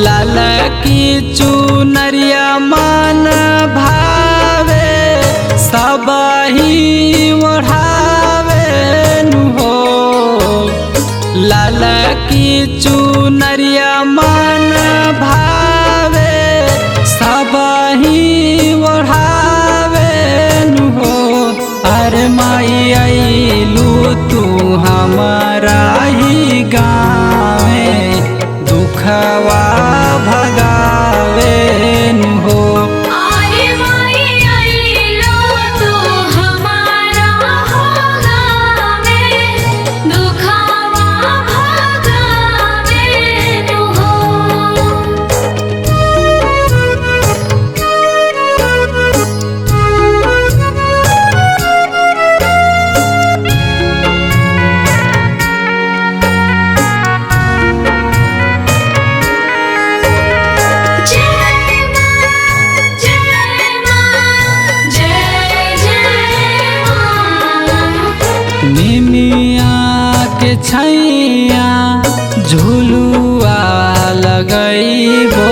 लाल की चुनरिया मन भावे सबही ओढ़ावे हो। लाल की चुनरिया मन भावे सबही ओढ़ावे हो। अरे माई अइलू तू हमारा ही गाँवे दुखवा भगावे हो। अरे माई अइलू तू हमारा हो गावे दुखवा भगावे हो। निमिया के छैया झुलुआ लगैबो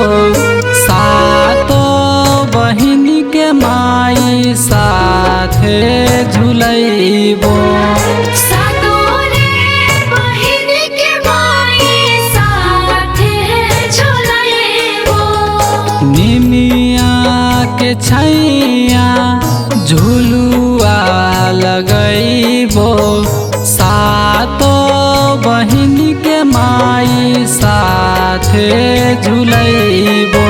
सातो बहिन के माई साथे झुलैबो। निमिया के छैया झुलुआ लगैबो सातो बहिन के माई साथे झुलैबो।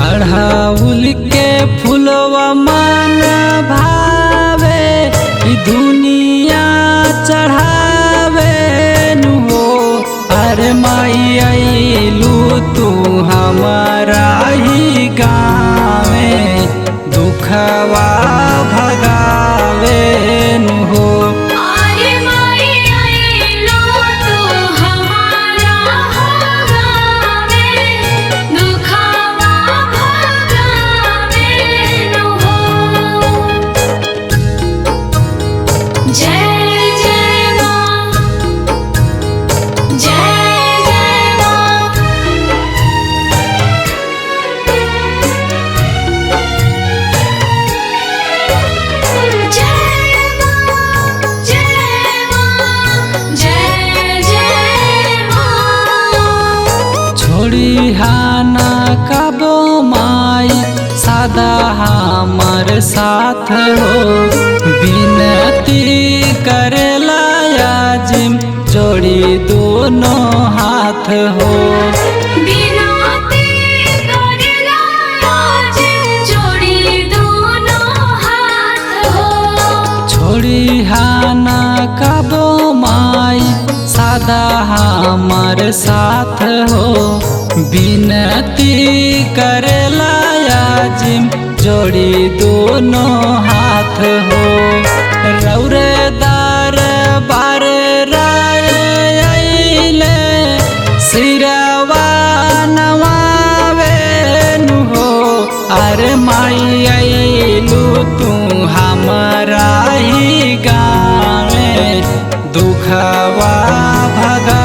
अढ़उल के फुलवा मन भावे ई दुनिया चढ़ावे हो। अरे माई अइलू तू हमारा ही गाँवे दुखवा भगावे हो। अरे माई अइलू तू हमारा हो गावे दुखवा भगावे हो। जय जय माँ जय जय माँ। छोड़ी हाना कबो माई सदा हमर साथ हो। विनती करेला आजिम जोड़ी दोनों हाथ हो। छोड़ी हाना कबो माई सदा हमर साथ हो। विनती करेला आजिम जोड़ी दोनों हाथ हो। रौरे दरबार राय अइले सिरवा नवावे हो। अरे माई अइलू तू हमारा ही गाँवे दुखवा भगा